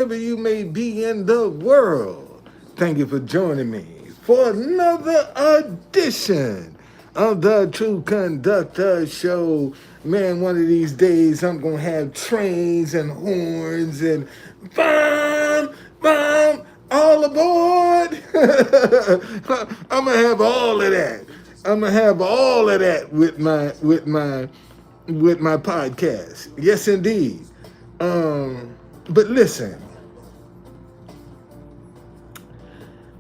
wherever you may be in the world. Thank you for joining me for another edition of the True Conductor Show. Man, one of these days I'm going to have trains and horns and bomb, bomb, all aboard. I'm going to have all of that. I'm going to have all of that with my podcast. Yes, indeed. But listen,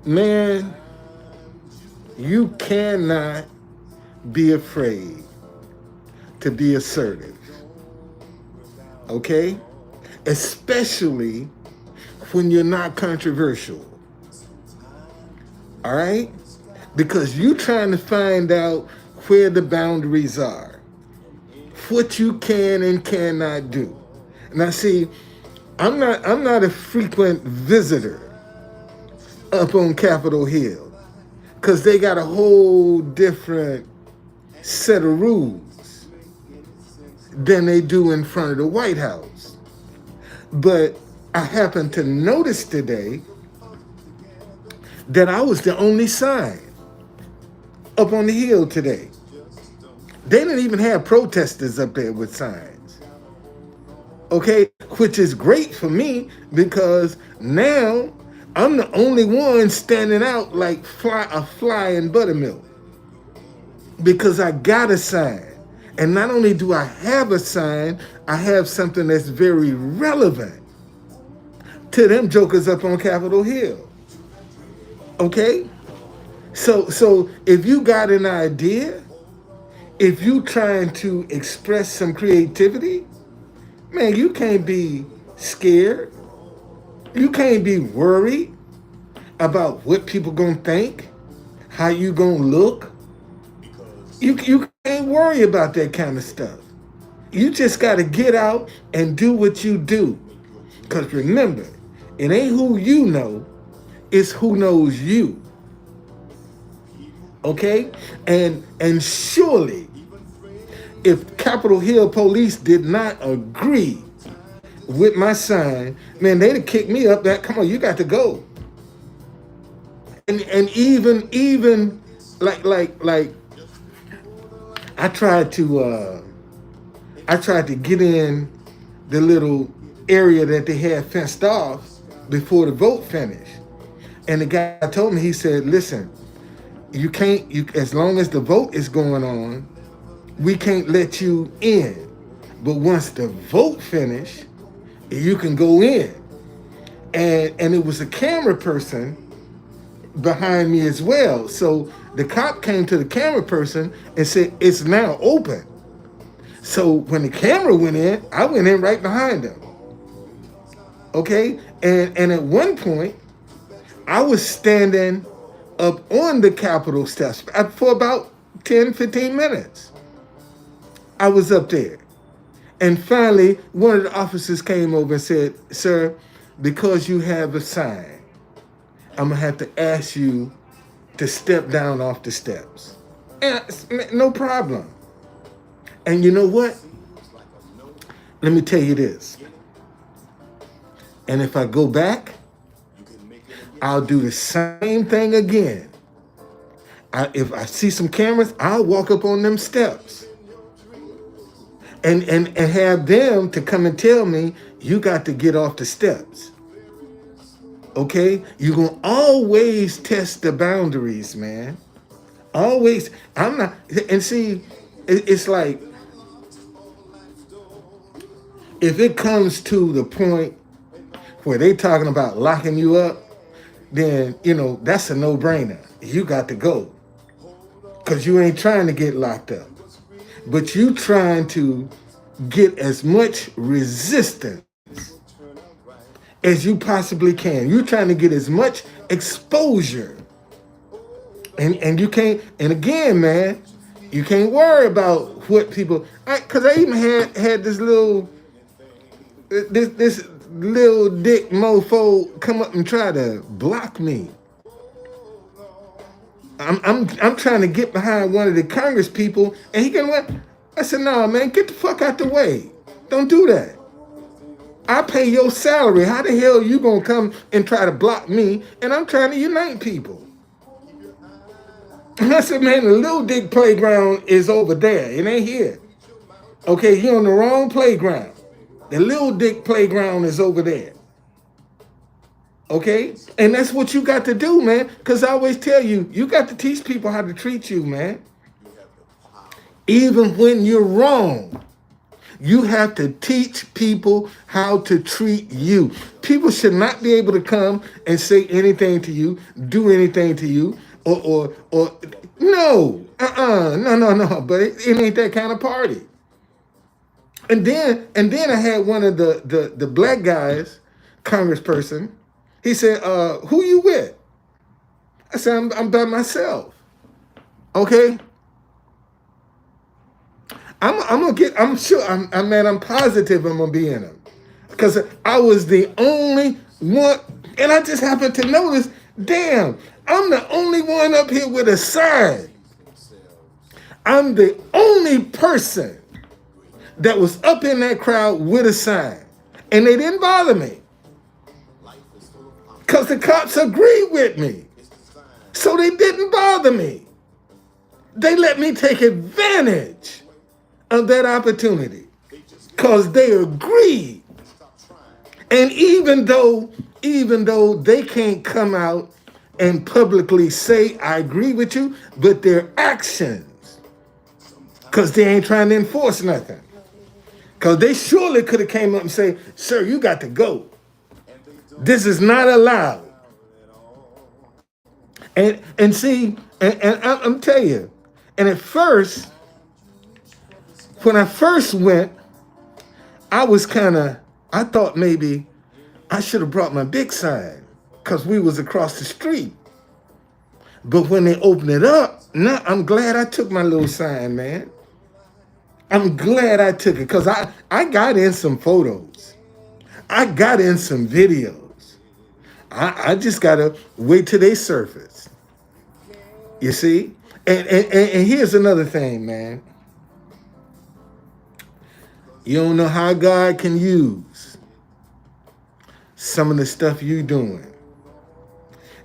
man, you cannot be afraid to be assertive, okay? Especially when you're not controversial, all right? Because you're trying to find out where the boundaries are, what you can and cannot do. Now, see, I'm not a frequent visitor up on Capitol Hill because they got a whole different set of rules than they do in front of the White House. But I happened to notice today that I was the only sign up on the hill today. They didn't even have protesters up there with signs. Okay, which is great for me because now I'm the only one standing out like a fly in buttermilk because I got a sign. And not only do I have a sign, I have something that's very relevant to them jokers up on Capitol Hill. Okay? So if you got an idea, if you trying to express some creativity, man, you can't be scared. You can't be worried about what people gonna think, how you gonna look. You can't worry about that kind of stuff. You just gotta get out and do what you do. Because remember, it ain't who you know, it's who knows you. Okay? And surely, if Capitol Hill police did not agree with my sign, man, they'd have kicked me up that, come on, you got to go. And even like I tried to get in the little area that they had fenced off before the vote finished. And the guy told me, he said, listen, you can't, as long as the vote is going on, we can't let you in. But once the vote finished, you can go in. And it was a camera person behind me as well. So the cop came to the camera person and said, it's now open. So when the camera went in, I went in right behind him. Okay? And at one point, I was standing up on the Capitol steps for about 10, 15 minutes. I was up there. And finally, one of the officers came over and said, sir, because you have a sign, I'm going to have to ask you to step down off the steps. And no problem. And you know what? Let me tell you this. And if I go back, I'll do the same thing again. If I see some cameras, I'll walk up on them steps. And have them to come and tell me, you got to get off the steps. Okay? You're going to always test the boundaries, man. Always. I'm not, and see, it's like, if it comes to the point where they talking about locking you up, then, that's a no-brainer. You got to go. Because you ain't trying to get locked up. But you trying to get as much resistance as you possibly can. You're trying to get as much exposure. And you can't, and again, man, you can't worry about what people, because I even had this little dick mofo come up and try to block me. I'm trying to get behind one of the Congress people, and he can. I said, "No, man, get the fuck out the way. Don't do that." I pay your salary. How the hell you gonna come and try to block me? And I'm trying to unite people. And I said, man, the little dick playground is over there. It ain't here. Okay, you're on the wrong playground. The little dick playground is over there. Okay? And that's what you got to do, man. Because I always tell you, you got to teach people how to treat you, man. Even when you're wrong, you have to teach people how to treat you. People should not be able to come and say anything to you, do anything to you, or no, no. But it ain't that kind of party. And then I had one of the black guys, congressperson. He said, "Who you with?" I said, "I'm by myself." Okay. I'm gonna get. I'm sure. I'm positive I'm gonna be in them, because I was the only one, and I just happened to notice. Damn, I'm the only one up here with a sign. I'm the only person that was up in that crowd with a sign, and they didn't bother me, because the cops agreed with me, so they didn't bother me. They let me take advantage of that opportunity because they agreed. And even though they can't come out and publicly say I agree with you, but their actions, because they ain't trying to enforce nothing, because they surely could have came up and say, sir, you got to go. This is not allowed. And see, and I'm telling you, and at first, when I first went, I thought maybe I should have brought my big sign because we was across the street. But when they opened it up, now I'm glad I took my little sign, man. I'm glad I took it because I got in some photos. I got in some videos. I just got to wait till they surface. You see? And here's another thing, man. You don't know how God can use some of the stuff you doing.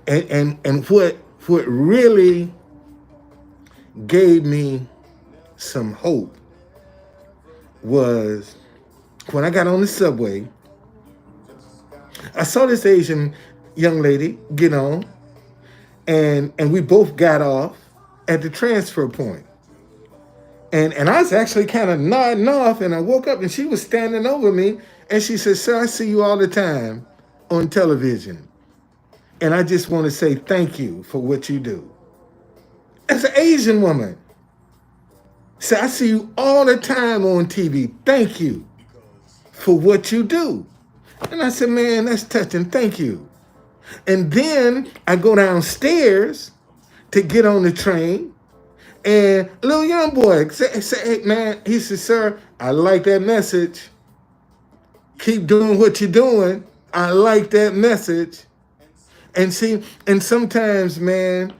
And what really gave me some hope was when I got on the subway, I saw this Asian young lady get on, and we both got off at the transfer point. And I was actually kind of nodding off, and I woke up and she was standing over me, and she said, sir, I see you all the time on television, and I just want to say thank you for what you do. As an Asian woman, so I see you all the time on TV. Thank you for what you do. And I said, man, that's touching. Thank you. And then I go downstairs to get on the train, and a little young boy say, hey, man, he said, sir, I like that message. Keep doing what you're doing. I like that message. And see, and sometimes, man,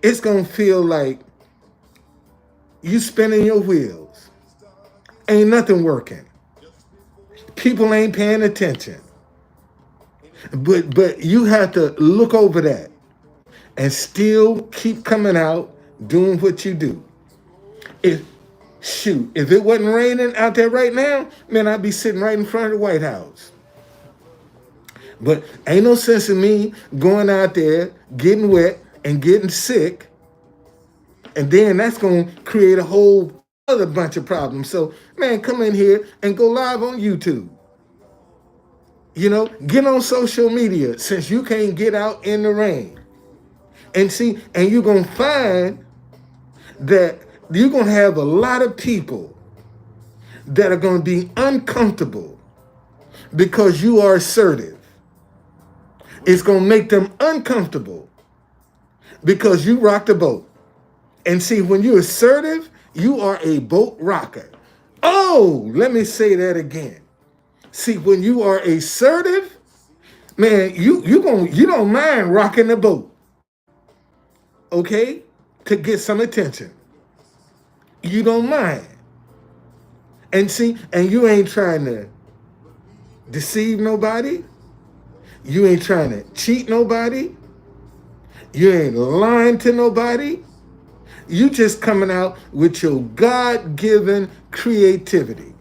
it's going to feel like you spinning your wheels. Ain't nothing working. People ain't paying attention. But you have to look over that and still keep coming out doing what you do. If it wasn't raining out there right now, man, I'd be sitting right in front of the White House. But ain't no sense in me going out there, getting wet and getting sick, and then that's going to create a whole other bunch of problems. So, man, come in here and go live on YouTube. You know, get on social media since you can't get out in the rain. And see, and you're going to find that you're going to have a lot of people that are going to be uncomfortable because you are assertive. It's going to make them uncomfortable because you rock the boat. And see, when you're assertive, you are a boat rocker. Oh, let me say that again. See, when you are assertive, man, you don't mind rocking the boat, okay, to get some attention. You don't mind. And see, and you ain't trying to deceive nobody. You ain't trying to cheat nobody. You ain't lying to nobody. You just coming out with your God-given creativity.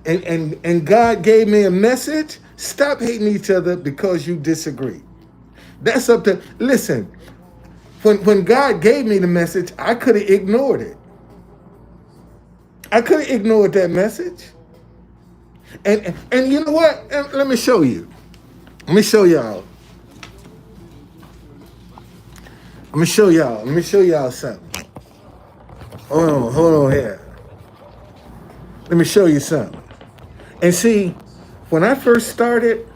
And God gave me a message. Stop hating each other because you disagree. That's up to, listen, when God gave me the message, I could have ignored it. I could have ignored that message. And you know what? Let me show you. Let me show y'all. Let me show y'all something. Hold on here. Let me show you something. And see, when I first started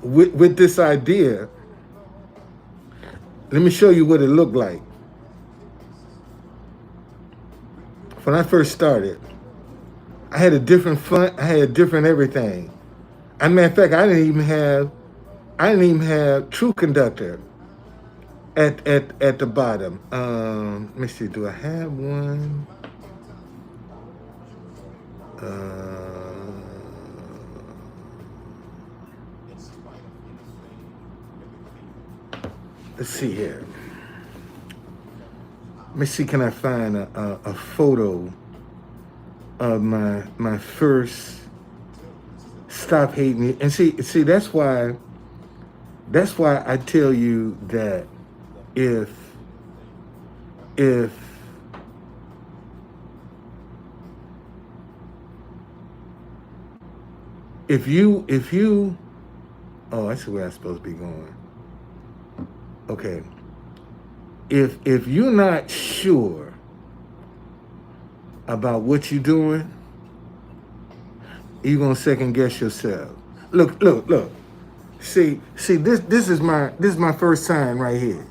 with this idea, let me show you what it looked like. When I first started, I had a different font. I had a different everything. As a matter of fact, I didn't even have True Conductor at the bottom. Let me see. Do I have one? Let's see here. Let me see. Can I find a photo of my first Stop Hating Me? And see, that's why I tell you that if you oh, I see where I'm supposed to be going. Okay. If you're not sure about what you're doing, you're gonna second guess yourself. Look. See, this is my first sign right here.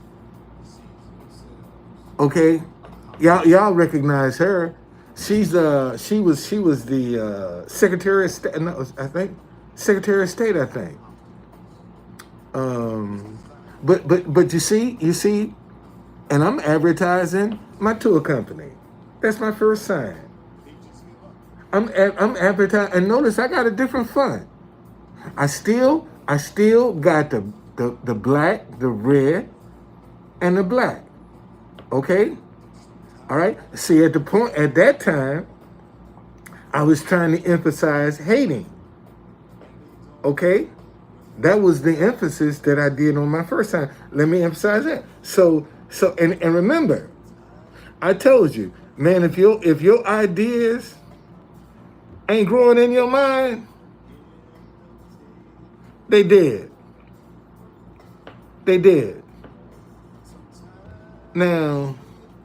Okay? Y'all recognize her. She was the Secretary of State, no, I think. Secretary of State, I think. But you see, and I'm advertising my tour company. That's my first sign. I'm advertising, and notice I got a different font. I still got the black, the red, and the black. Okay? All right? See, at that time, I was trying to emphasize hating. Okay? That was the emphasis that I did on my first time. Let me emphasize that. So and remember, I told you, man, if your ideas ain't growing in your mind, they dead. They dead. Now,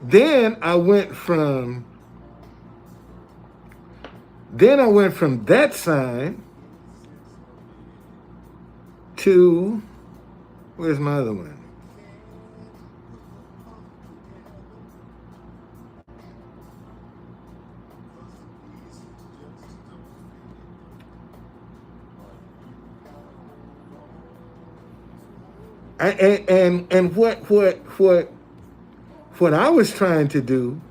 then I went from that sign to, where's my other one? And what I was trying to do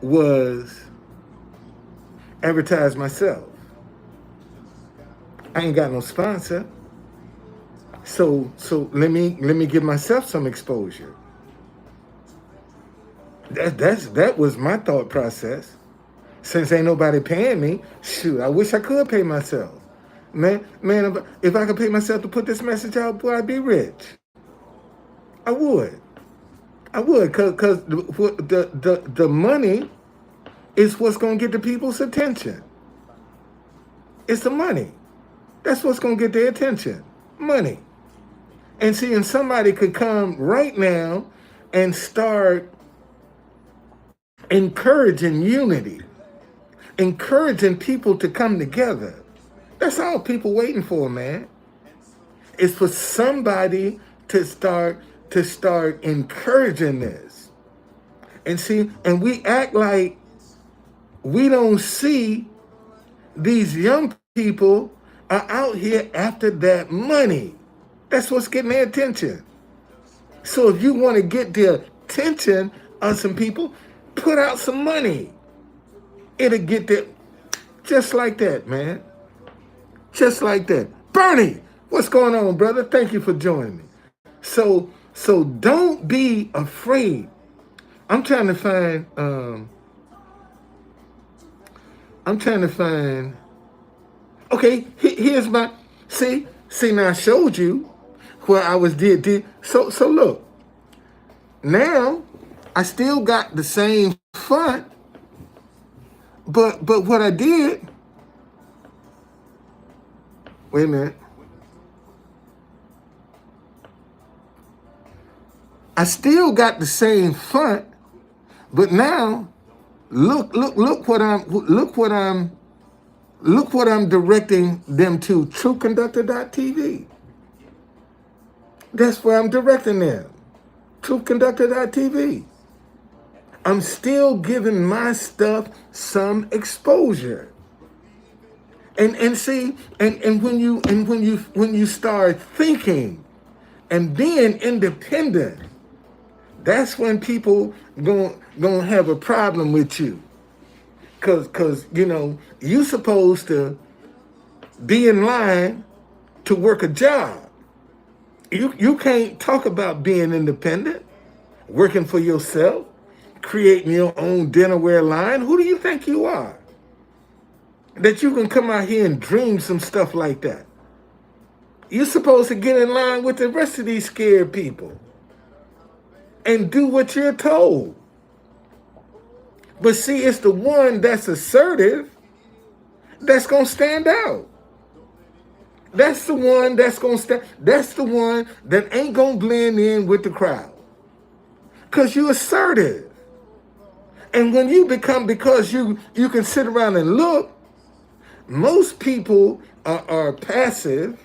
was advertise myself. I ain't got no sponsor. So let me give myself some exposure. That was my thought process. Since ain't nobody paying me, shoot, I wish I could pay myself. Man, if I could pay myself to put this message out, boy, I'd be rich. I would, cause the money is what's gonna get the people's attention. It's the money. That's what's gonna get their attention. Money. And seeing somebody could come right now and start encouraging unity, encouraging people to come together. That's all people waiting for, man. It's for somebody to start encouraging this. And see, and we act like we don't see these young people are out here after that money. That's what's getting their attention. So if you want to get the attention of some people, Put out some money. It'll get there just like that, man. Just like that. Bernie, what's going on, brother? Thank you for joining me. So don't be afraid. I'm trying to find okay, here's my see now I showed you where I was did. So look. Now I still got the same font, but what I did, wait a minute. I still got the same font, but now look what I'm directing them to, truthconductor.tv. That's where I'm directing them. Truthconductor.tv. I'm still giving my stuff some exposure. And see, and when you start thinking and being independent, that's when people gonna have a problem with you. Cause you supposed to be in line to work a job. You can't talk about being independent, working for yourself, creating your own dinnerware line. Who do you think you are? That you can come out here and dream some stuff like that. You're supposed to get in line with the rest of these scared people and do what you're told. But see, it's the one that's assertive that's going to stand out. That's the one that's going to stand. That's the one that ain't going to blend in with the crowd. Because you're assertive. And when you become, because you can sit around and look, most people are passive.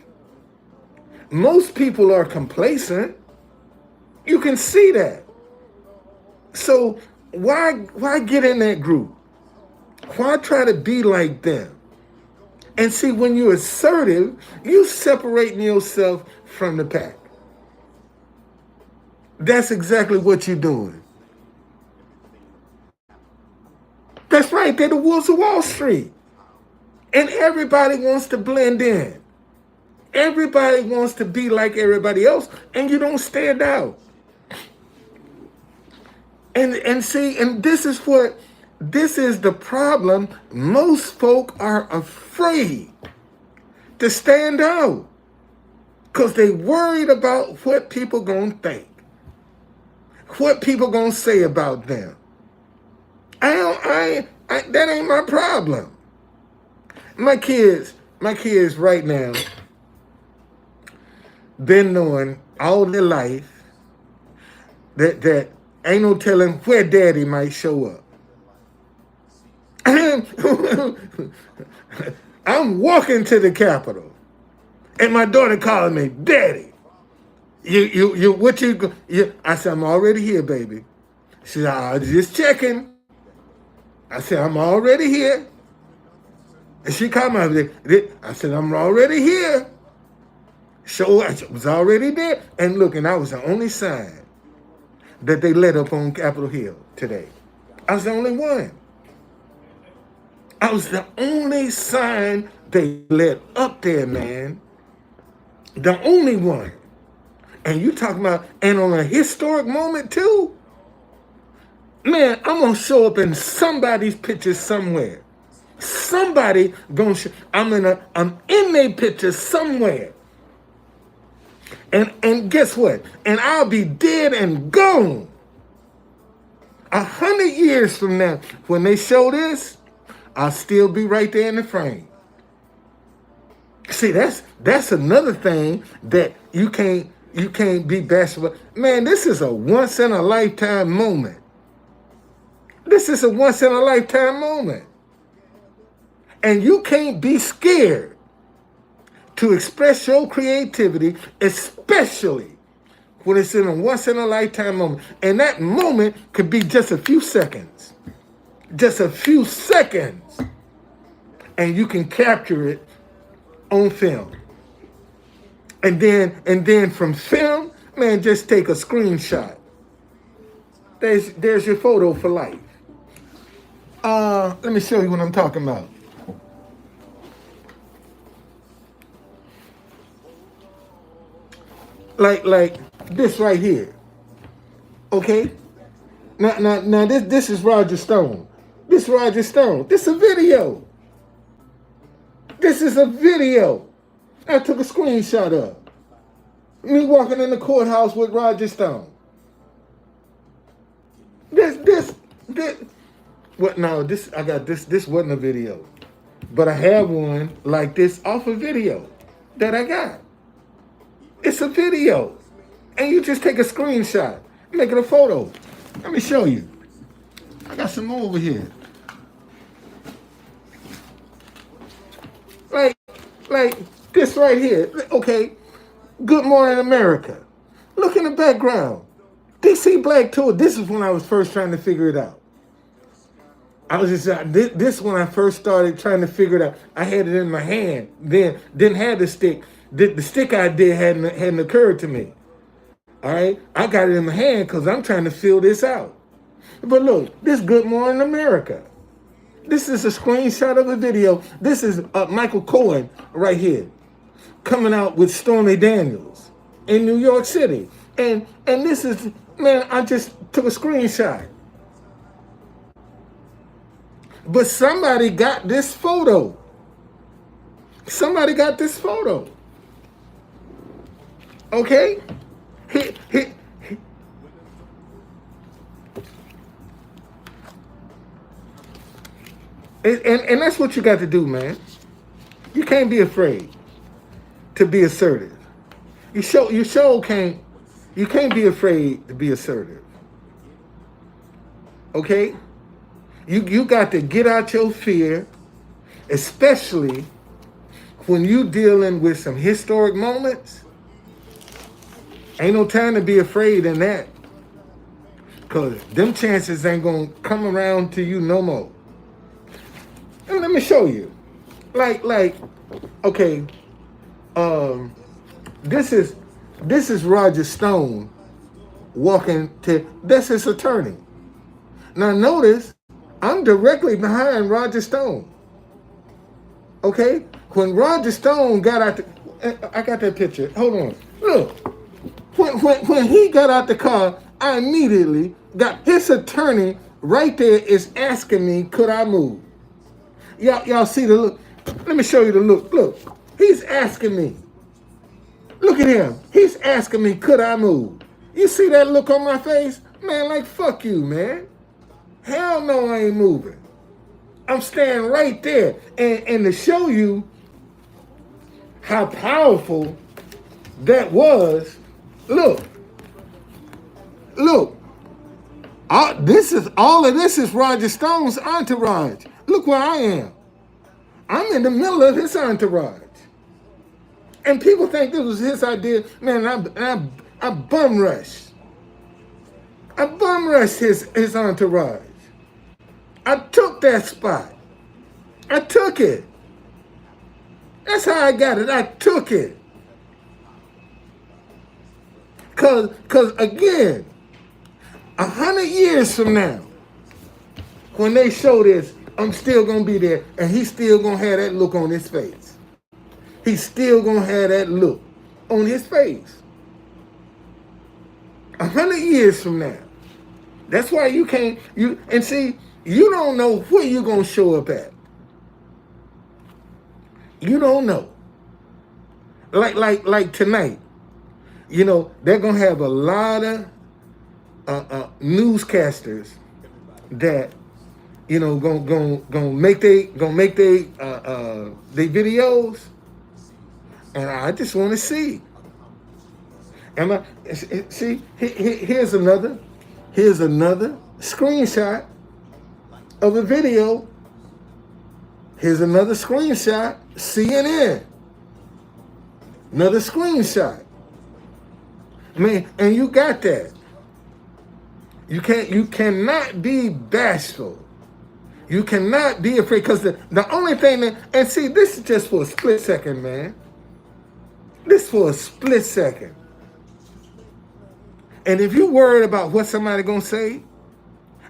Most people are complacent. You can see that. So why get in that group? Why try to be like them? And see, when you're assertive, you separating yourself from the pack. That's exactly what you're doing. That's right, they're the wolves of Wall Street. And everybody wants to blend in. Everybody wants to be like everybody else, and you don't stand out. And see, and this is the problem. Most folk are afraid to stand out because they worried about what people gonna think, what people gonna say about them. That ain't my problem. My kids right now been knowing all their life that ain't no telling where daddy might show up. I'm walking to the Capitol, and my daughter calling me, Daddy. I said, I'm already here, baby. She said, I was just checking. I said, I'm already here. And she called me. I said, I'm already here. So I was already there. And look, and I was the only sign that they lit up on Capitol Hill today. I was the only one. I was the only sign they lit up there, man. The only one. And you talking about, and on a historic moment too? Man, I'm going to show up in somebody's picture somewhere. Somebody going to I'm in their picture somewhere. And guess what? And I'll be dead and gone. 100 years from now, when they show this, I'll still be right there in the frame. See, that's another thing that you can't be bashful. Man, this is a once in a lifetime moment. This is a once in a lifetime moment. And you can't be scared to express your creativity, especially when it's in a once in a lifetime moment. And that moment could be just a few seconds. Just a few seconds. And you can capture it on film. And then from film, man, just take a screenshot. There's your photo for life. Let me show you what I'm talking about. Like this right here. Okay? Now this is Roger Stone. This Roger Stone. This is a video. This is a video. I took a screenshot of me walking in the courthouse with Roger Stone. This. What? No, this I got this. This wasn't a video, but I have one like this off a video that I got. It's a video, and you just take a screenshot, make it a photo. Let me show you. I got some more over here. Like this right here. Okay. Good Morning America. Look in the background. DC Black Tour. This is when I was first trying to figure it out. I was just this when I first started trying to figure it out. I had it in my hand. Then didn't have the stick. The stick idea hadn't occurred to me. All right, I got it in my hand because I'm trying to fill this out. But look, this Good Morning America. This is a screenshot of a video. This is Michael Cohen right here, coming out with Stormy Daniels in New York City. And this is, man, I just took a screenshot. But somebody got this photo. Somebody got this photo. Okay? And that's what you got to do, man. You can't be afraid to be assertive. You can't be afraid to be assertive. Okay? You got to get out your fear, especially when you dealing with some historic moments. Ain't no time to be afraid in that. Because them chances ain't going to come around to you no more. And let me show you. Okay, this is Roger Stone walking to, that's his attorney. Now notice, I'm directly behind Roger Stone. Okay? When Roger Stone got out I got that picture. Hold on. Look. When he got out the car, I immediately got his attorney right there is asking me, could I move? Y'all see the look? Let me show you the look. Look. He's asking me. Look at him. He's asking me, could I move? You see that look on my face? Man, like, fuck you, man. Hell no, I ain't moving. I'm standing right there. And to show you how powerful that was, look. All of this is Roger Stone's entourage. Look where I am. I'm in the middle of his entourage. And people think this was his idea. Man, I bum rushed. I bum rushed his entourage. I took that spot. I took it. That's how I got it. I took it. Cause again, 100 years from now, when they show this, I'm still gonna be there, and he's still gonna have that look on his face. He's still gonna have that look on his face. 100 years from now. That's why you can't, you don't know where you're gonna show up at. You don't know. Like tonight, they're gonna have a lot of newscasters that gonna make they videos, and I just want to see. See, here's another screenshot of a video. Here's another screenshot, CNN. Another screenshot. Man, and you got that. You cannot be bashful. You cannot be afraid, because the only thing and see, this is just for a split second, man. This for a split second. And if you're worried about what somebody gonna say,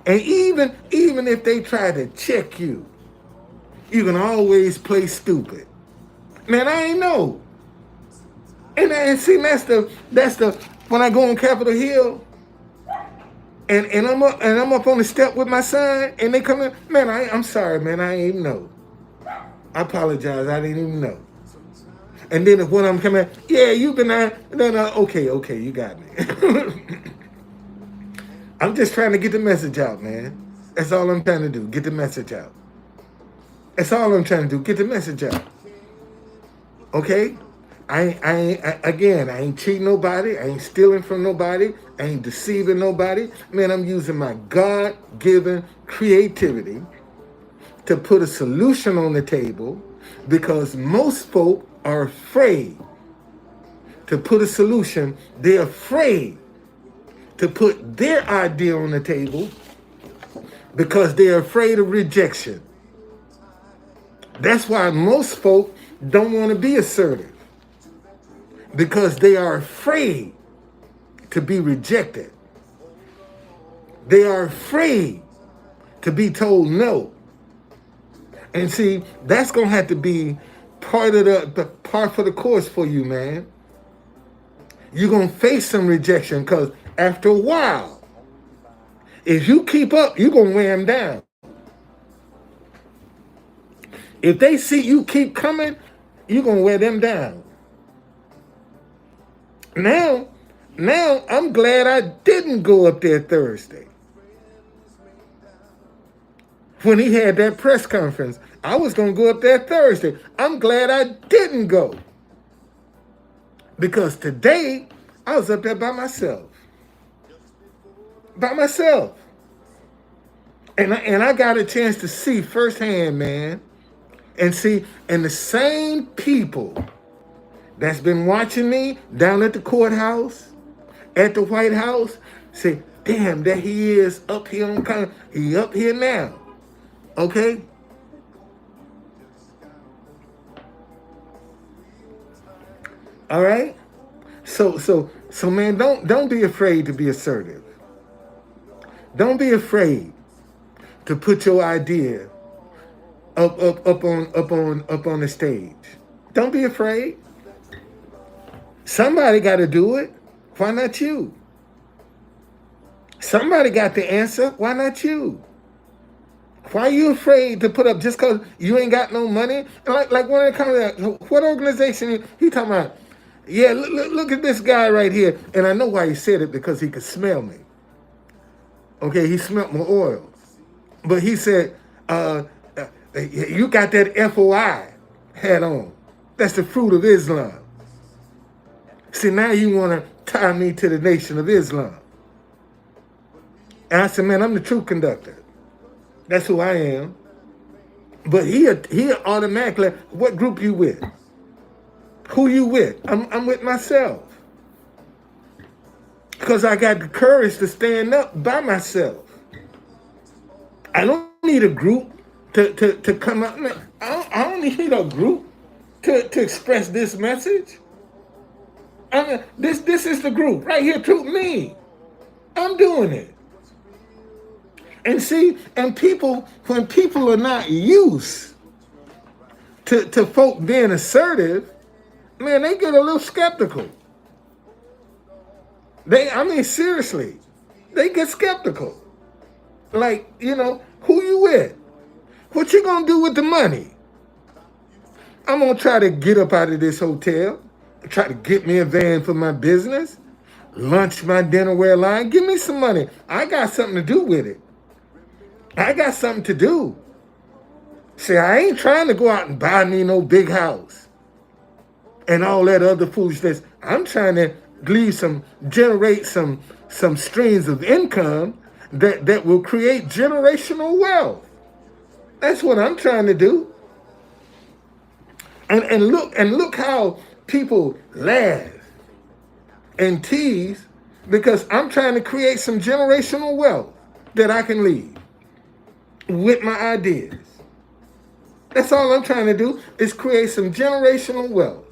And even if they try to check you, you can always play stupid. Man, I ain't know. And see, that's the when I go on Capitol Hill and I'm up on the step with my son and they come in, man, I'm sorry, man, I ain't even know. I apologize, I didn't even know. And then when I'm coming, yeah, you've been there, then okay, you got me. I'm just trying to get the message out, man. That's all I'm trying to do, get the message out. That's all I'm trying to do, get the message out. Okay? I ain't cheating nobody. I ain't stealing from nobody. I ain't deceiving nobody. Man, I'm using my God-given creativity to put a solution on the table because most folk are afraid to put a solution. They're afraid to put their idea on the table because they're afraid of rejection. That's why most folk don't want to be assertive, because they are afraid to be rejected. They are afraid to be told no. And see, that's going to have to be part of the part for the course for you, man. You're going to face some rejection because after a while, if you keep up, you're going to wear them down. If they see you keep coming, you're going to wear them down. Now, I'm glad I didn't go up there Thursday. When he had that press conference, I was going to go up there Thursday. I'm glad I didn't go. Because today, I was up there by myself. By myself. And I got a chance to see firsthand, man. And the same people that's been watching me down at the courthouse, at the White House, say, damn, there he is up here on he up here now. Okay? All right? So man, don't be afraid to be assertive. Don't be afraid to put your idea up on the stage. Don't be afraid. Somebody got to do it. Why not you? Somebody got the answer. Why not you? Why are you afraid to put up just because you ain't got no money? And like one of the comments, what organization he talking about? Yeah, look at this guy right here. And I know why he said it, because he could smell me. Okay, he smelled my oil. But he said, you got that FOI hat on. That's the fruit of Islam. See, now you want to tie me to the Nation of Islam. And I said, man, I'm the truth conductor. That's who I am. But he automatically, what group you with? Who you with? I'm with myself. Because I got the courage to stand up by myself. I don't need a group to come out. I don't need a group to express this message. I mean, this is the group right here, Truth Me. I'm doing it. And see, and when people are not used to folk being assertive, man, they get a little skeptical. Seriously, they get skeptical. Like, who you with? What you gonna do with the money? I'm gonna try to get up out of this hotel, try to get me a van for my business, lunch my dinnerware line, give me some money. I got something to do with it. I got something to do. See, I ain't trying to go out and buy me no big house and all that other foolishness. I'm trying to generate some streams of income that will create generational wealth. That's what I'm trying to do. And look how people laugh and tease, because I'm trying to create some generational wealth that I can leave with my ideas. That's all I'm trying to do, is create some generational wealth.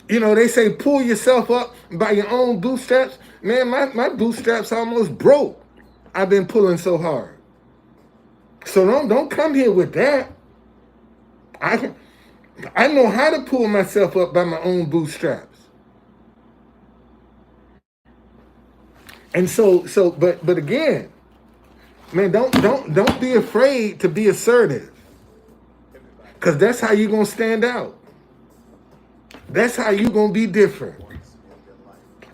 They say pull yourself up by your own bootstraps. Man, my bootstraps almost broke. I've been pulling so hard. So don't come here with that. I know how to pull myself up by my own bootstraps. And but again, man, don't be afraid to be assertive. Because that's how you're gonna stand out. That's how you're gonna be different.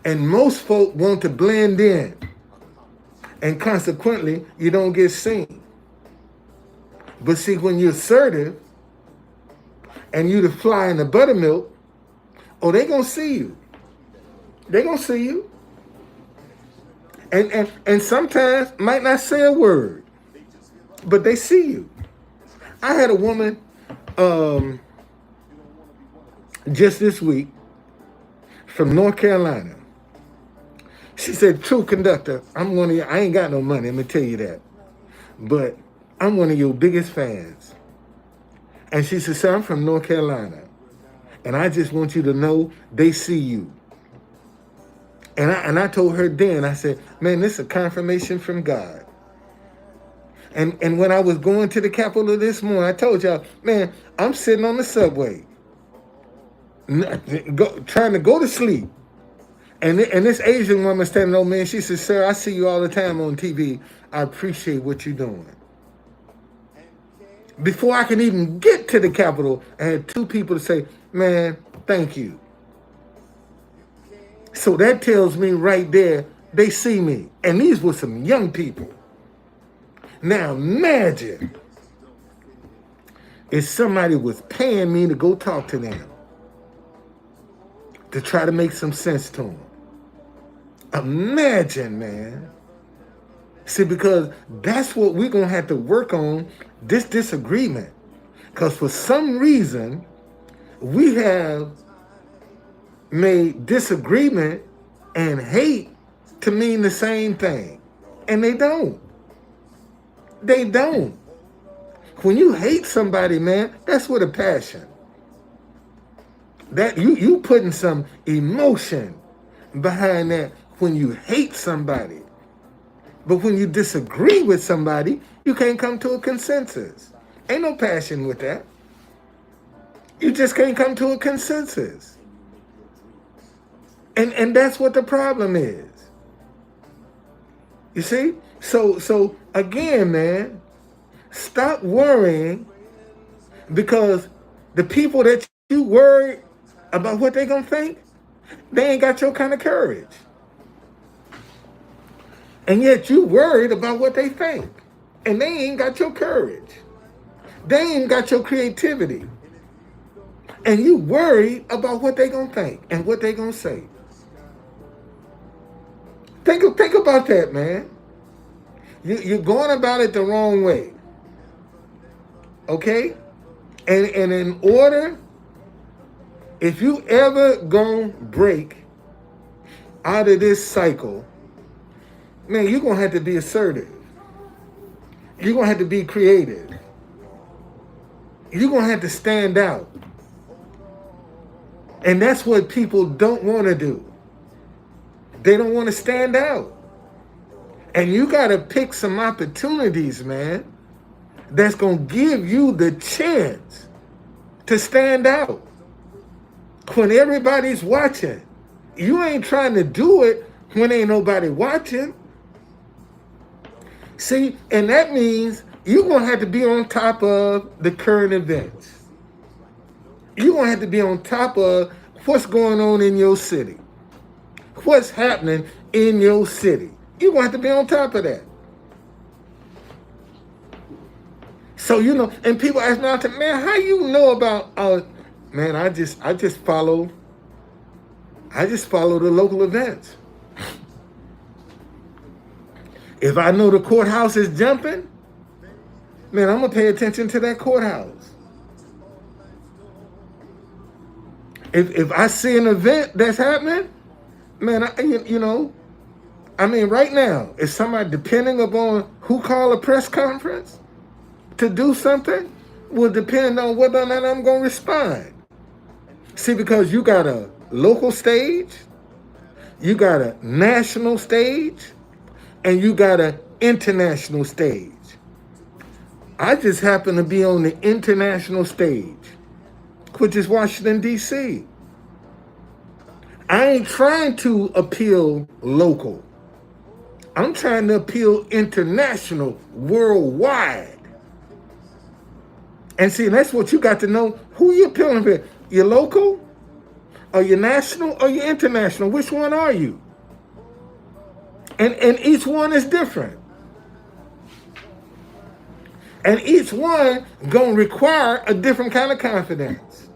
And most folk want to blend in. And consequently, you don't get seen. But see, when you're assertive and you the fly in the buttermilk, oh, they gonna see you. They gonna see you. And sometimes might not say a word, but they see you. I had a woman just this week from North Carolina. She said, "True conductor, I'm one of your, I ain't got no money, let me tell you that. But I'm one of your biggest fans." And she said, "Sir, I'm from North Carolina. And I just want you to know they see you." And I told her then, I said, "Man, this is a confirmation from God." And when I was going to the Capitol this morning, I told y'all, man, I'm sitting on the subway, trying to go to sleep. And this Asian woman standing over me, and she said, "Sir, I see you all the time on TV. I appreciate what you're doing." Before I can even get to the Capitol, I had two people to say, "Man, thank you." So that tells me right there, they see me. And these were some young people. Now imagine if somebody was paying me to go talk to them, to try to make some sense to them. Imagine, man. See, because that's what we're going to have to work on, this disagreement. Because for some reason, we have made disagreement and hate to mean the same thing. And they don't. They don't. When you hate somebody, man, that's with a passion. That you putting some emotion behind that when you hate somebody. But when you disagree with somebody, you can't come to a consensus. Ain't no passion with that. You just can't come to a consensus. And that's what the problem is. You see? So again, man, stop worrying, because the people that you worry about what they gonna think, they ain't got your kind of courage. And yet you worried about what they think. And they ain't got your courage. They ain't got your creativity. And you worried about what they gonna think and what they gonna say. Think about that, man. You're going about it the wrong way. Okay? And in order, if you ever gonna break out of this cycle, man, you're gonna have to be assertive. You're gonna have to be creative. You're gonna have to stand out. And that's what people don't want to do. They don't want to stand out. And you got to pick some opportunities, man, that's going to give you the chance to stand out. When everybody's watching, you ain't trying to do it when ain't nobody watching. See, and that means you're going to have to be on top of the current events. You're going to have to be on top of what's going on in your city. What's happening in your city. You're going to have to be on top of that. So, and people ask me all the time, man, how you know about, man, I just follow the local events. If I know the courthouse is jumping, man, I'm going to pay attention to that courthouse. If I see an event that's happening, man, right now, if somebody, depending upon who call a press conference to do something, will depend on whether or not I'm going to respond. See, because you got a local stage, you got a national stage, and you got a international stage. I just happen to be on the international stage, which is Washington, D.C. I ain't trying to appeal local. I'm trying to appeal international, worldwide. And see, that's what you got to know. Who you appealing to? Your local? Or your national? Or your international? Which one are you? And each one is different. And each one gonna require a different kind of confidence.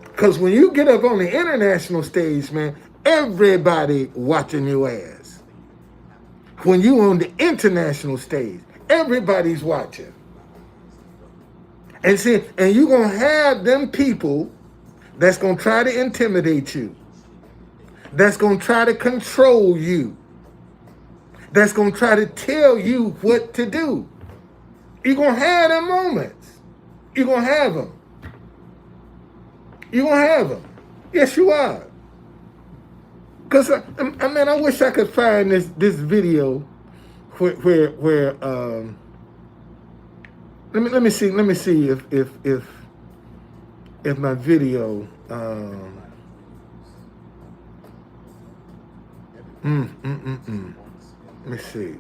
Because when you get up on the international stage, man, everybody watching your ass. When you on the international stage, everybody's watching. And see, and you're gonna have them people that's gonna try to intimidate you, that's gonna try to control you, that's gonna try to tell you what to do. You're gonna have them moments. You're gonna have them. You're gonna have them. Yes, you are. Because I wish I could find this video where let me see if my video let me see.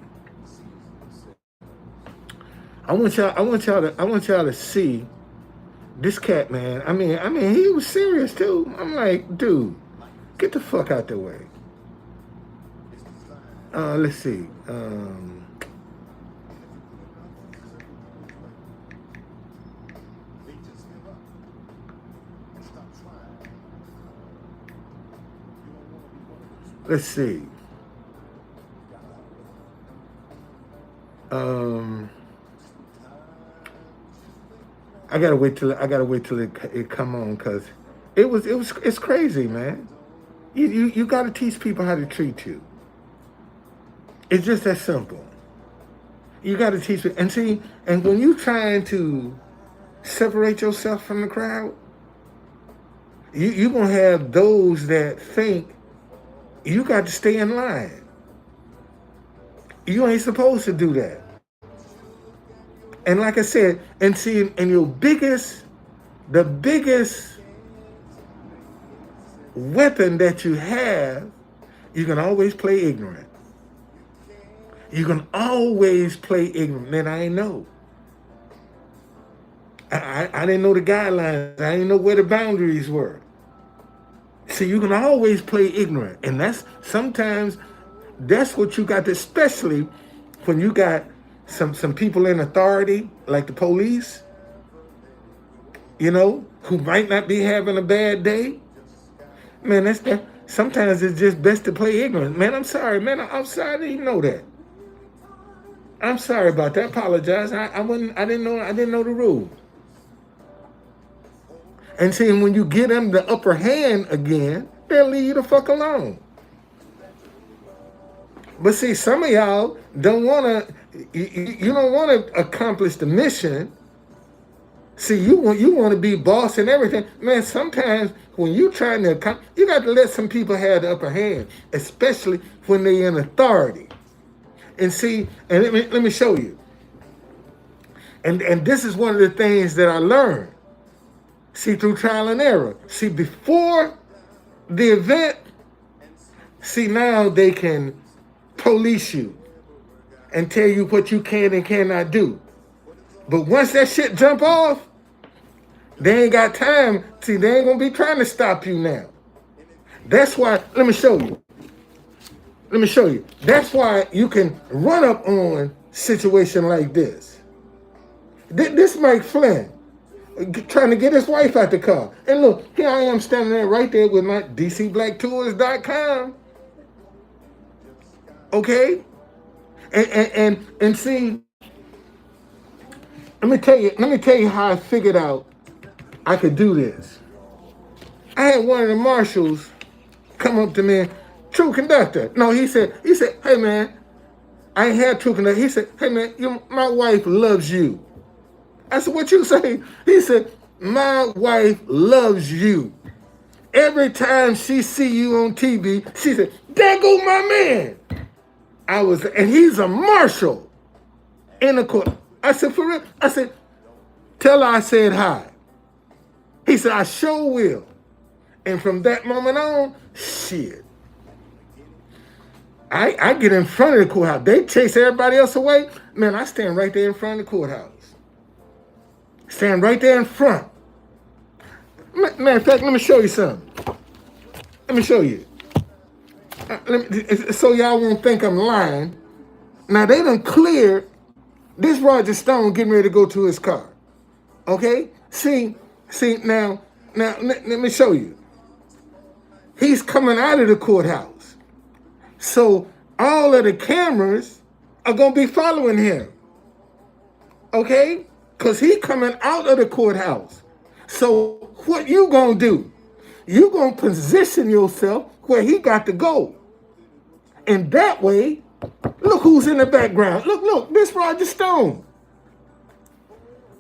I want y'all to see this cat, man. I mean, he was serious too. I'm like, dude, get the fuck out the way. Let's see. Let's see. I gotta wait till it come on, because it's crazy, man. You gotta teach people how to treat you. It's just that simple. You gotta teach it. And see, and when you trying to separate yourself from the crowd, you're gonna have those that think you got to stay in line. You ain't supposed to do that. And like I said, and see, and the biggest weapon that you have, you can always play ignorant. You can always play ignorant. Man, I ain't know. I didn't know the guidelines. I didn't know where the boundaries were. See, you can always play ignorant. And sometimes that's what you got to, especially when you got some people in authority, like the police, who might not be having a bad day. Man, that. Sometimes it's just best to play ignorant. Man, I'm sorry, man. I'm sorry I didn't know that. I'm sorry about that. I apologize. I didn't know the rules. And see, when you give them the upper hand again, they'll leave you the fuck alone. But see, some of y'all don't want to. You don't want to accomplish the mission. See, you want to be boss and everything. Man, sometimes when you're trying to, you got to let some people have the upper hand, especially when they're in authority. And see, and let me show you. And this is one of the things that I learned. See, through trial and error. See, before the event, see, now they can police you and tell you what you can and cannot do. But once that shit jump off, they ain't got time. See, they ain't gonna be trying to stop you now. That's why, let me show you. That's why you can run up on a situation like this. This Mike Flynn trying to get his wife out the car. And look, here I am standing there right there with my DCBlackTours.com. Okay? And see, let me tell you how I figured out I could do this. I had one of the marshals come up to me, True Conductor. No, he said, hey man, I ain't had True Conductor. He said, hey man, my wife loves you. I said, what you say? He said, my wife loves you. Every time she see you on TV, she said, there go my man. and he's a marshal in the court. I said, for real? I said, tell her I said hi. He said, I sure will. And from that moment on, shit. I get in front of the courthouse. They chase everybody else away. Man, I stand right there in front of the courthouse. Stand right there in front. Man, in fact, let me show you something. Let me show you. So y'all won't think I'm lying. Now, they done cleared this Roger Stone getting ready to go to his car. Okay? See, now, let me show you. He's coming out of the courthouse. So all of the cameras are going to be following him. Okay? Because he coming out of the courthouse. So what you going to do? You going to position yourself where he got to go. And that way, look who's in the background. Look, this Roger Stone.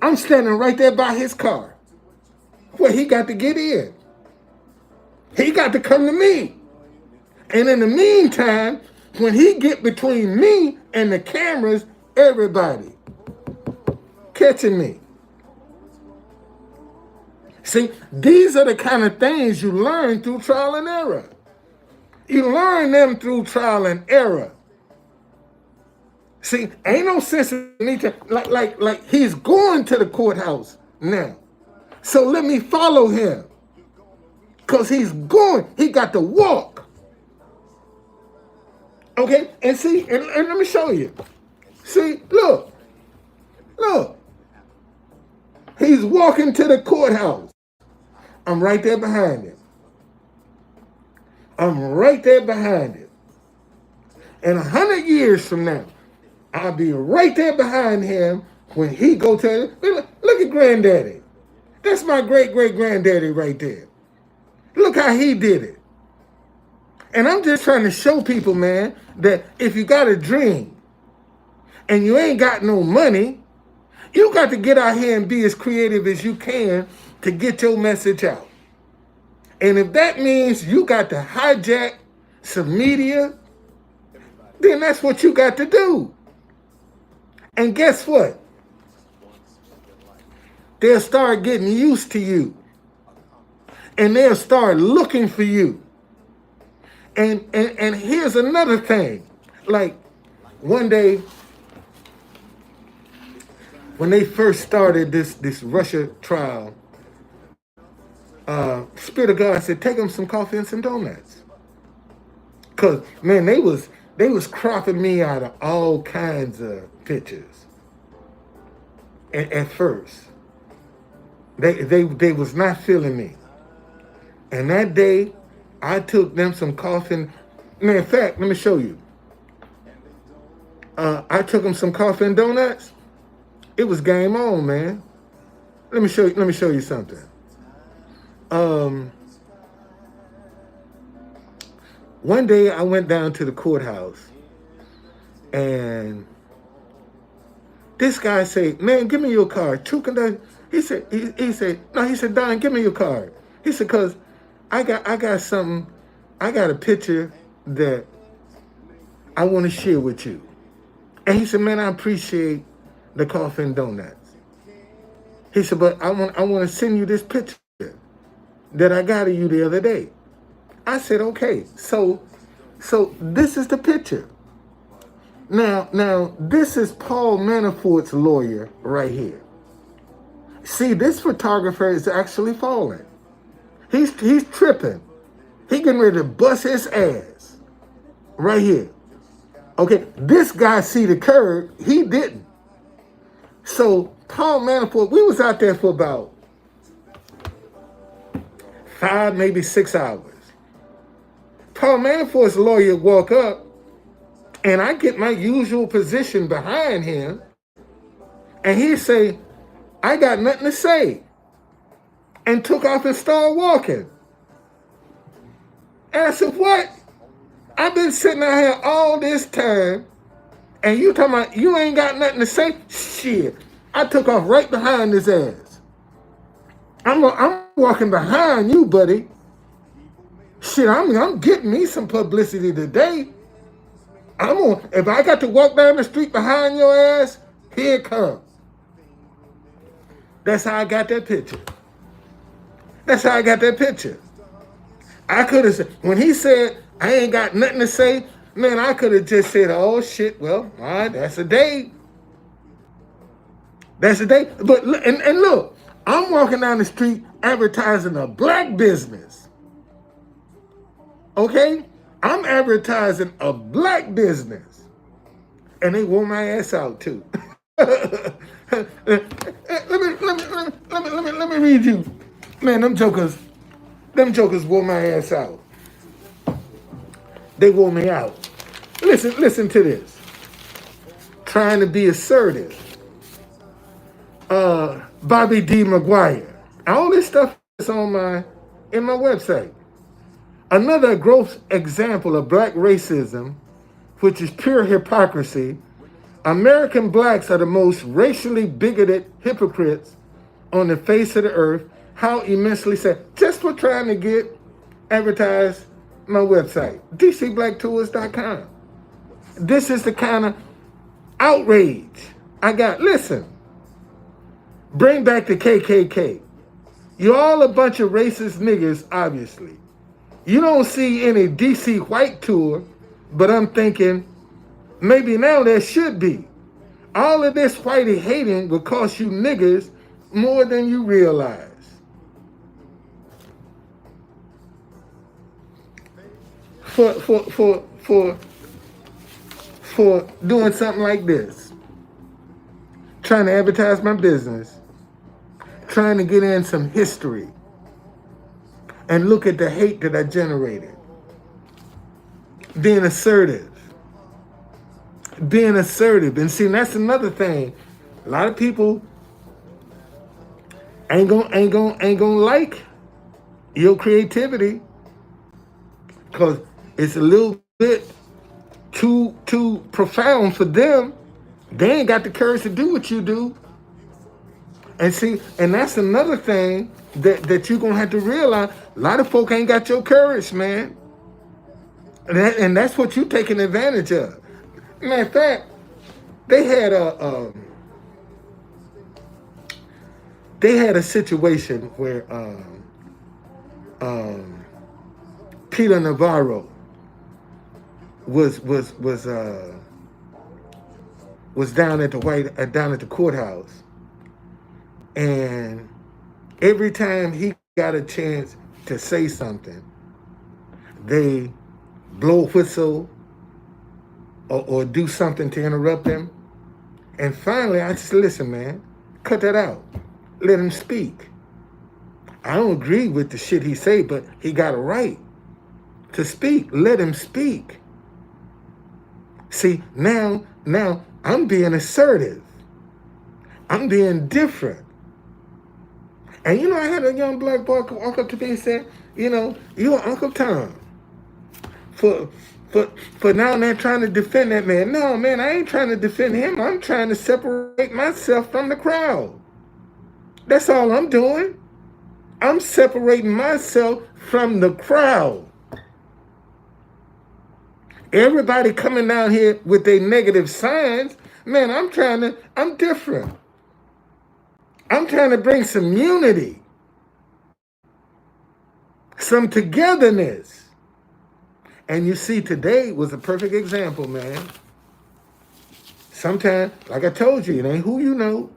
I'm standing right there by his car where he got to get in. He got to come to me. And in the meantime, when he get between me and the cameras, everybody catching me. See, these are the kind of things you learn through trial and error. You learn them through trial and error. See, ain't no sense in me to, like he's going to the courthouse now. So let me follow him. Because he's going, he got to walk. Okay, and see, and let me show you. See, look. He's walking to the courthouse. I'm right there behind him. I'm right there behind him. And 100 years from now, I'll be right there behind him when he go to, look at Granddaddy. That's my great-great-granddaddy right there. Look how he did it. And I'm just trying to show people, man, that if you got a dream and you ain't got no money, you got to get out here and be as creative as you can to get your message out. And if that means you got to hijack some media, then that's what you got to do. And guess what? They'll start getting used to you. And they'll start looking for you. And here's another thing. Like one day, when they first started this Russia trial, Spirit of God said, take them some coffee and some donuts. Cause man, they was cropping me out of all kinds of pictures. At first, they was not feeling me. And that day, I took them some coffee. Man, in fact, let me show you. I took them some coffee and donuts. It was game on, man. Let me show you something. One day I went down to the courthouse, and this guy said, "Man, give me your card." He said, "Don, give me your card." He said, "Cause I got something. I got a picture that I want to share with you." And he said, "Man, I appreciate the coffee and donuts." He said, "But I want to send you this picture that I got of you the other day." I said, "Okay." So this is the picture. Now this is Paul Manafort's lawyer right here. See, this photographer is actually falling. He's tripping. He getting ready to bust his ass right here. Okay, this guy see the curve. He didn't. So Paul Manafort, we was out there for about 5, maybe 6 hours. Paul Manafort's lawyer walk up, and I get my usual position behind him, and he say, "I got nothing to say," and took off and started walking. And I said, "What? I've been sitting out here all this time, and you talking about you ain't got nothing to say?" Shit. I took off right behind his ass. I'm walking behind you, buddy. Shit, I'm getting me some publicity today. If I got to walk down the street behind your ass, here it comes. That's how I got that picture. That's how I got that picture. I could have said, when he said, I ain't got nothing to say, man, I could have just said, oh shit, well, all right, that's a day. That's a day. But, and look, I'm walking down the street advertising a black business. Okay? I'm advertising a black business. And they wore my ass out too. let me read you. Man, them jokers wore my ass out. They wore me out. Listen to this. Trying to be assertive. Bobby D. McGuire. All this stuff is in my website. Another gross example of black racism, which is pure hypocrisy. American blacks are the most racially bigoted hypocrites on the face of the earth. How immensely sad. Just for trying to get advertised my website, dcblacktours.com. This is the kind of outrage I got. Listen, bring back the KKK. You're all a bunch of racist niggas, obviously. You don't see any DC white tour, but I'm thinking maybe now there should be. All of this whitey hating will cost you niggas more than you realize. For doing something like this, trying to advertise my business, trying to get in some history, and look at the hate that I generated. Being assertive. And see, that's another thing. A lot of people ain't gonna like your creativity because it's a little bit too profound for them. They ain't got the courage to do what you do. And see, and that's another thing that you're gonna have to realize. A lot of folk ain't got your courage, man. And that's what you're taking advantage of. Matter of fact, they had a situation where Peter Navarro was down at the courthouse, and every time he got a chance to say something, they blow a whistle or do something to interrupt him. And finally, I just listen, man, cut that out. Let him speak. I don't agree with the shit he say, but he got a right to speak. Let him speak. See, now I'm being assertive. I'm being different. And you know, I had a young black boy walk up to me and say, you know, you're Uncle Tom. For now they're trying to defend that man. No, man, I ain't trying to defend him. I'm trying to separate myself from the crowd. That's all I'm doing. I'm separating myself from the crowd. Everybody coming down here with their negative signs, man, I'm different. I'm trying to bring some unity, some togetherness. And you see, today was a perfect example, man. Sometimes, like I told you, it ain't who you know,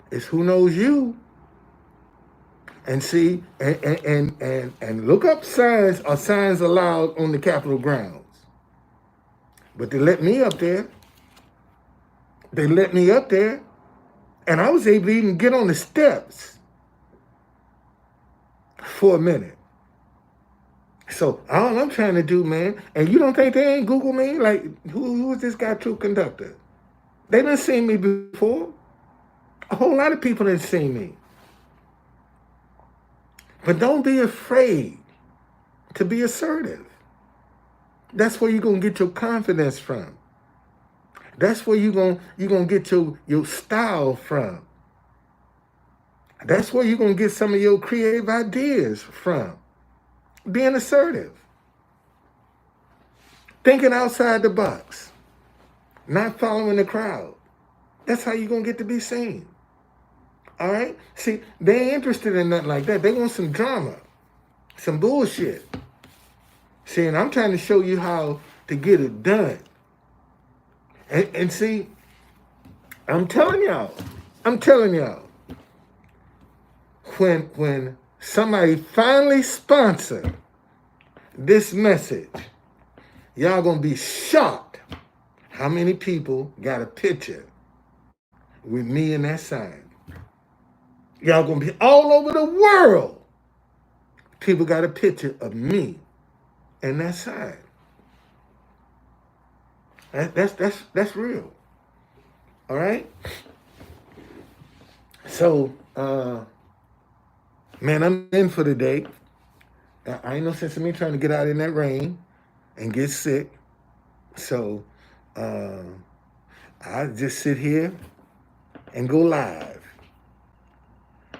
it's who knows you. And see, and look up signs or signs allowed on the Capitol grounds. But they let me up there. And I was able to even get on the steps for a minute. So all I'm trying to do, man, and you don't think they ain't Google me? Like, who is this guy, Truth Conductor? They done seen me before. A whole lot of people done seen me. But don't be afraid to be assertive. That's where you're going to get your confidence from. That's where you're gonna get your style from. That's where you're going to get some of your creative ideas from. Being assertive. thinking outside the box, not following the crowd. That's how you're going to get to be seen. All right? See, they ain't interested in nothing like that. They want some drama, some bullshit. See, and I'm trying to show you how to get it done. And see, I'm telling y'all, when somebody finally sponsor this message, y'all gonna be shocked how many people got a picture with me and that sign. Y'all gonna be all over the world. People got a picture of me and that sign. That's real. All right. So, man, I'm in for the day. I ain't no sense in me trying to get out in that rain and get sick. So, I just sit here and go live.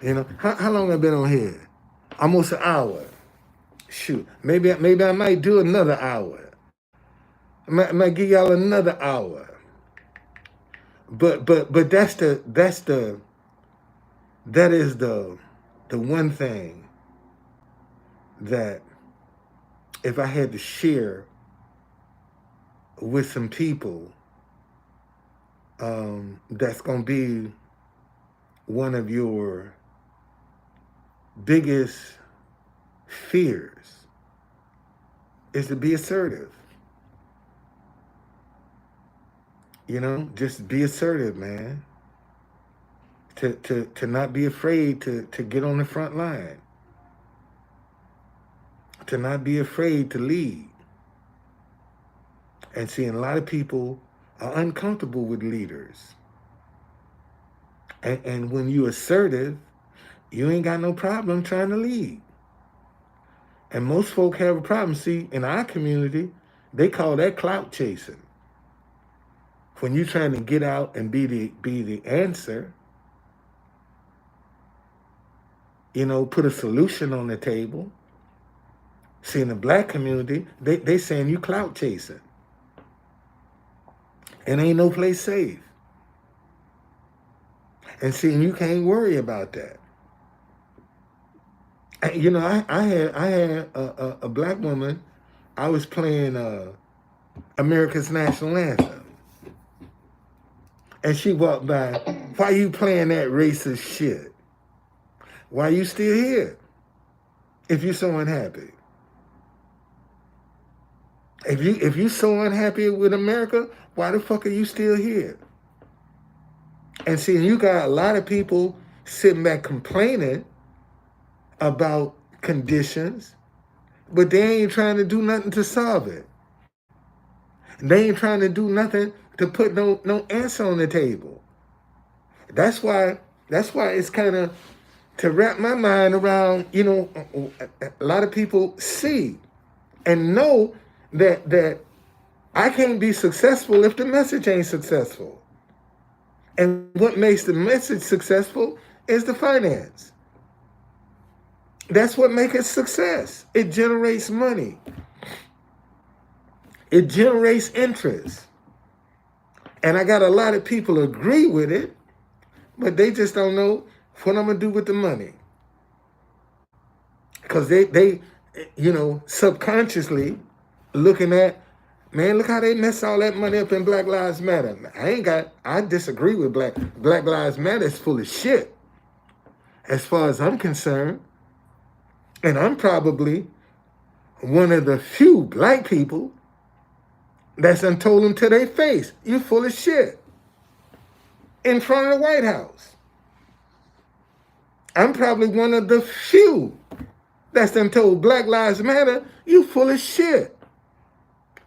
You know, how long have I been on here? Almost an hour. Shoot, maybe I might do another hour. I might give y'all another hour. But that is the one thing that if I had to share with some people, that's gonna be one of your biggest fears is to be assertive. You know, just be assertive, man. To not be afraid to get on the front line. To not be afraid to lead. And seeing a lot of people are uncomfortable with leaders. And when you're assertive, you ain't got no problem trying to lead. And most folk have a problem. See, in our community, they call that clout chasing. When you're trying to get out and be the answer, you know, put a solution on the table. See, in the black community, they saying you clout chasing. And ain't no place safe. And see, you can't worry about that. You know, I had a black woman. I was playing America's national anthem, and she walked by. Why you playing that racist shit? Why you still here? If you're so unhappy, if you so unhappy with America, why the fuck are you still here? And see, you got a lot of people sitting back complaining about conditions, but they ain't trying to do nothing to solve it. They ain't trying to do nothing to put no answer on the table. That's why it's kind of to wrap my mind around, you know, a lot of people see and know that I can't be successful if the message ain't successful. And what makes the message successful is the finance. That's what makes it success. It generates money. It generates interest. And I got a lot of people agree with it, but they just don't know what I'm going to do with the money. Because they, you know, subconsciously looking at, man, look how they mess all that money up in Black Lives Matter. I disagree with Black Lives Matter is full of shit. As far as I'm concerned. And I'm probably one of the few black people that's done told them to their face, you full of shit. In front of the White House. I'm probably one of the few that's done told Black Lives Matter, you full of shit.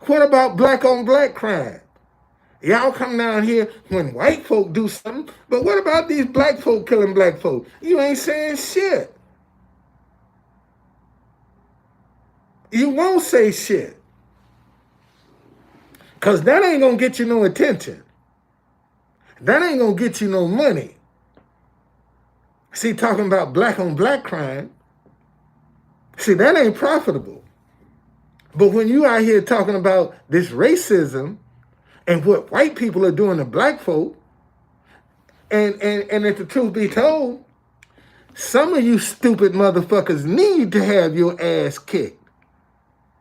What about black on black crime? Y'all come down here when white folk do something, but what about these black folk killing black folk? You ain't saying shit. You won't say shit. Because that ain't going to get you no attention. That ain't going to get you no money. See, talking about black on black crime, see, that ain't profitable. But when you out here talking about this racism and what white people are doing to black folk, and if the truth be told, some of you stupid motherfuckers need to have your ass kicked.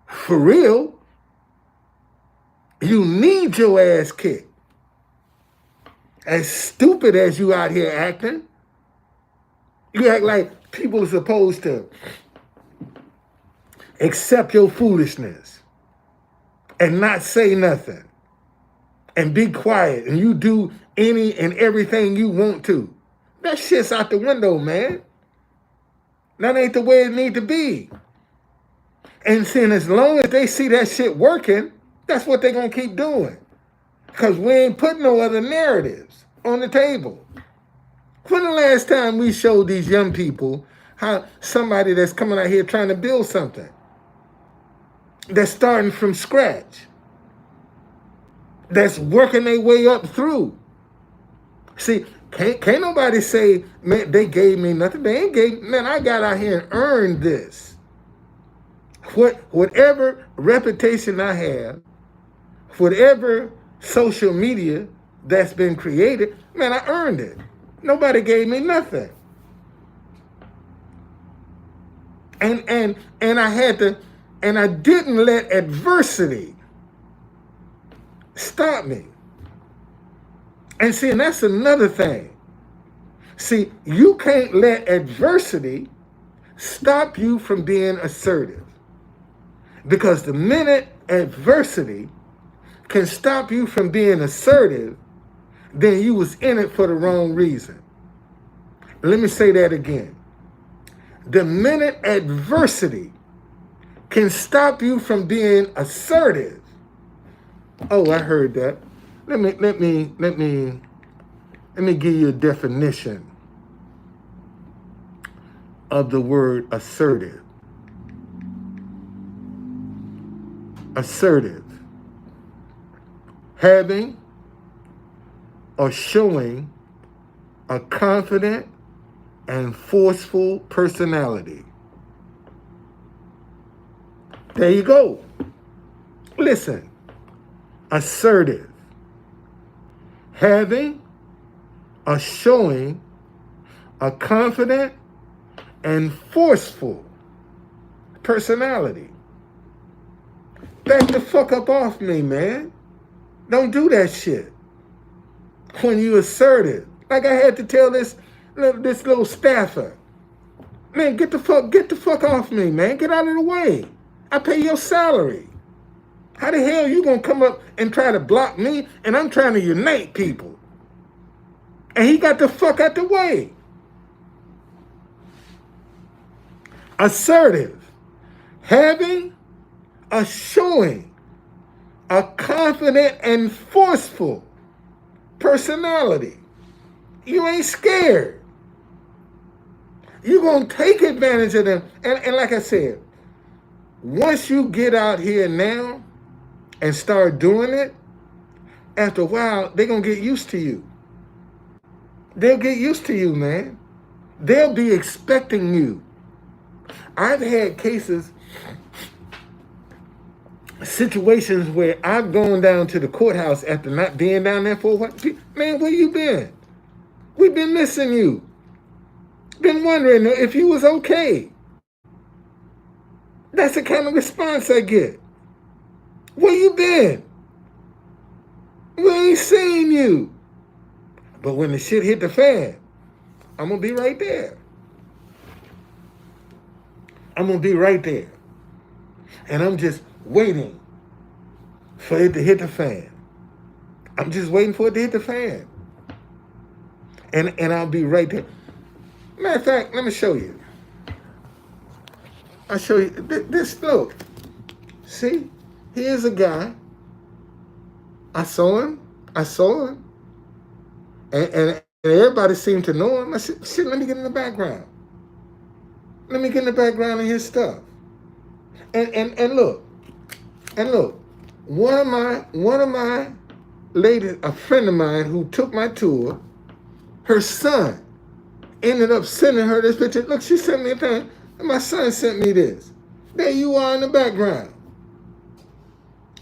For real. You need your ass kicked. As stupid as you out here acting, you act like people are supposed to accept your foolishness and not say nothing and be quiet and you do any and everything you want to. That shit's out the window, man. That ain't the way it need to be. And seeing as long as they see that shit working, that's what they're going to keep doing. Because we ain't putting no other narratives on the table. When the last time we showed these young people how somebody that's coming out here trying to build something, that's starting from scratch, that's working their way up through. See, can't nobody say, man, they gave me nothing. They ain't gave, man, I got out here and earned this. Whatever reputation I have, whatever social media that's been created, man, I earned it. Nobody gave me nothing. And I had to, and I didn't let adversity stop me. And see, and that's another thing. See, you can't let adversity stop you from being assertive. Because the minute adversity can stop you from being assertive, then you was in it for the wrong reason. Let me say that again. The minute adversity can stop you from being assertive. Oh, I heard that. Let me give you a definition of the word assertive. Assertive. Having or showing a confident and forceful personality. There you go. Listen. Assertive. Having or showing a confident and forceful personality. Back the fuck up off me, man. Don't do that shit. When you assertive. Like I had to tell this little staffer. Man, get the fuck off me, man. Get out of the way. I pay your salary. How the hell you gonna come up and try to block me and I'm trying to unite people? And he got the fuck out the way. Assertive. Having or showing a confident and forceful personality. You ain't scared. You're going to take advantage of them. And like I said, once you get out here now and start doing it, after a while, they're going to get used to you. They'll get used to you, man. They'll be expecting you. I've had cases, situations where I've gone down to the courthouse after not being down there for a while. Man, where you been? We've been missing you. Been wondering if you was okay. That's the kind of response I get. Where you been? We ain't seen you. But when the shit hit the fan, I'm going to be right there. I'm going to be right there. And I'm just waiting for it to hit the fan. I'm just waiting for it to hit the fan. And I'll be right there. Matter of fact, let me show you. I'll show you this. Look. See? Here's a guy. I saw him. And everybody seemed to know him. I said, shit, let me get in the background. Let me get in the background of his stuff. And look. One of my ladies, a friend of mine who took my tour, her son ended up sending her this picture. Look, she sent me a thing, and my son sent me this. There you are in the background.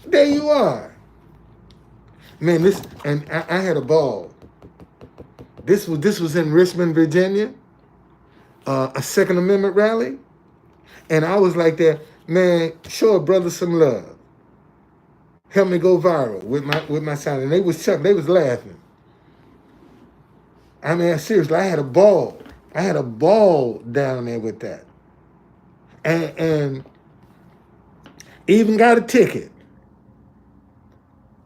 There you are. Man, I had a ball. This was in Richmond, Virginia, a Second Amendment rally, and I was like that, man, show a brother some love. Help me go viral with my sound. And they was chuckling, they was laughing. I mean, seriously, I had a ball. I had a ball down there with that. And even got a ticket.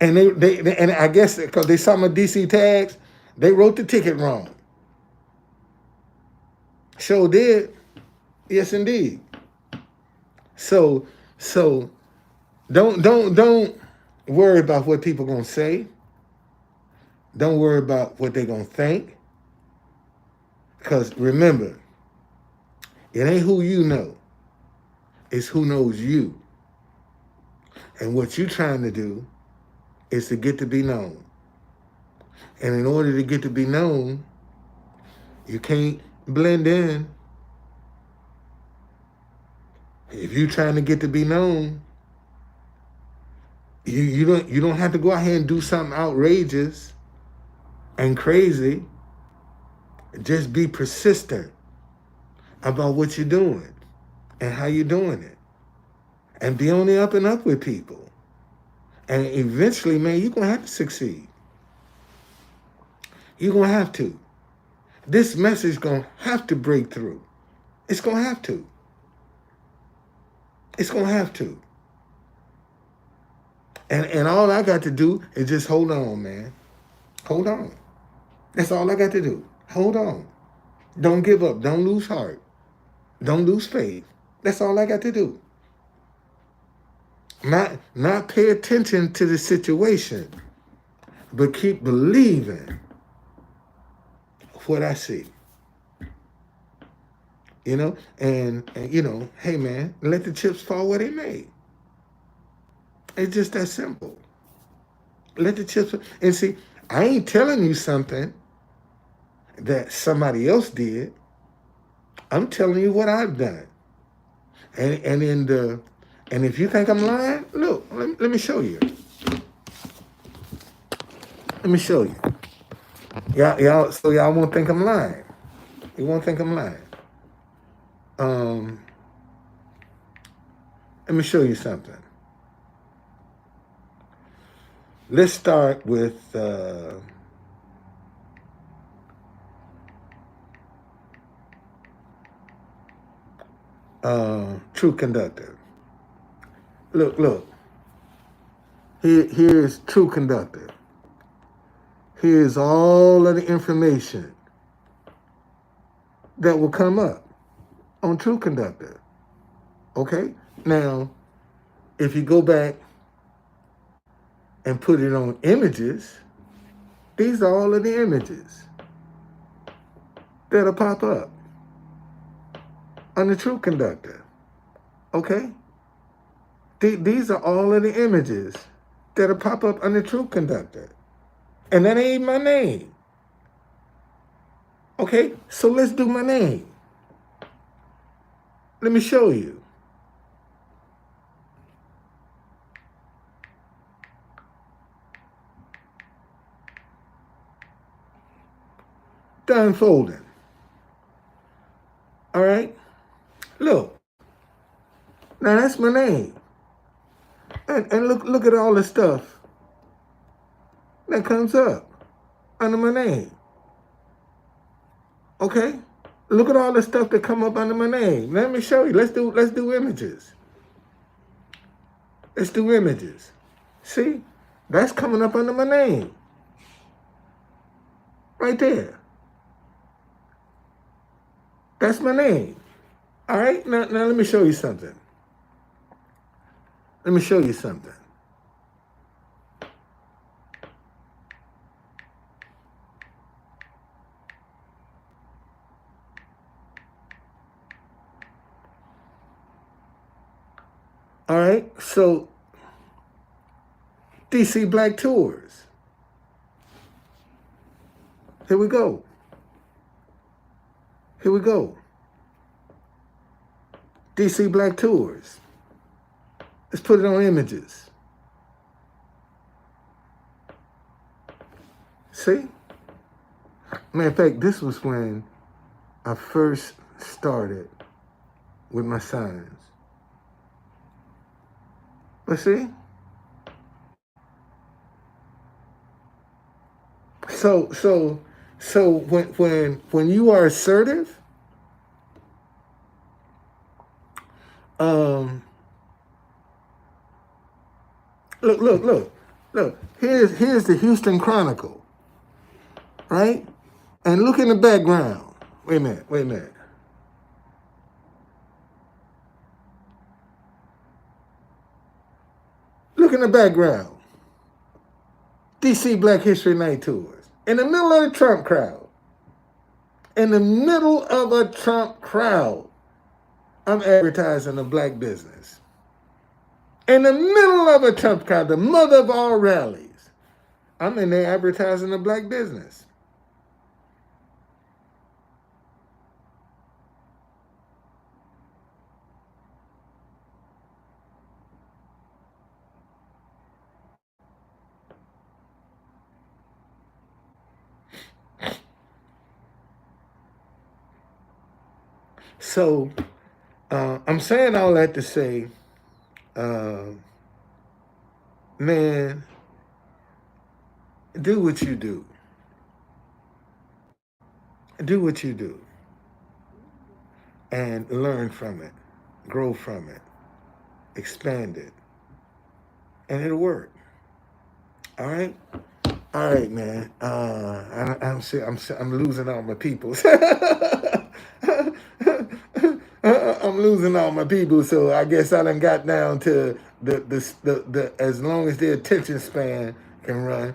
And they and I guess because they saw my DC tags, they wrote the ticket wrong. Sure did. Yes, indeed. So don't worry about what people gonna say. Don't worry about what they gonna think. Because remember, it ain't who you know. It's who knows you. And what you're trying to do is to get to be known. And in order to get to be known, you can't blend in. If you're trying to get to be known, you don't have to go out here and do something outrageous and crazy. Just be persistent about what you're doing and how you're doing it. And be on the up and up with people. And eventually, man, you're going to have to succeed. You're going to have to. This message is going to have to break through. It's going to have to. It's going to have to. And all I got to do is just hold on, man. Hold on. That's all I got to do. Hold on. Don't give up. Don't lose heart. Don't lose faith. That's all I got to do. Not pay attention to the situation, but keep believing what I see. You know, and you know, hey man, let the chips fall where they may. It's just that simple. Let the chips, and see, I ain't telling you something that somebody else did. I'm telling you what I've done. And if you think I'm lying, look, let me show you. Let me show you. So y'all won't think I'm lying. You won't think I'm lying. Let me show you something. Let's start with True Conductor. Look. Here's True Conductor. Here's all of the information that will come up on True Conductor. Okay? Now, if you go back and put it on images, these are all of the images that'll pop up on the True Conductor. Okay? These are all of the images that'll pop up on the True Conductor. And that ain't my name. Okay? So let's do my name. Let me show you. Done folding. All right? Look. Now that's my name. And look at all the stuff that comes up under my name. Okay? Look at all the stuff that come up under my name. Let me show you. Let's do images. Let's do images. See? That's coming up under my name. Right there. That's my name. All right? Now let me show you something. Let me show you something. All right, so DC Black Tours. Here we go. Here we go. DC Black Tours. Let's put it on images. See? Matter of fact, this was when I first started with my sons. But see? So when you are assertive, um, look. Here's the Houston Chronicle, right? And look in the background. Wait a minute. Look in the background. DC Black History Night tours. In the middle of the Trump crowd. In the middle of a Trump crowd. I'm advertising a black business. In the middle of a Trump crowd, the mother of all rallies. I'm in there advertising a black business. So, I'm saying all that to say, man, do what you do. Do what you do. And learn from it. Grow from it. Expand it. And it'll work. All right? All right, man. I'm losing all my people. I'm losing all my people, so I guess I done got down to the as long as their attention span can run.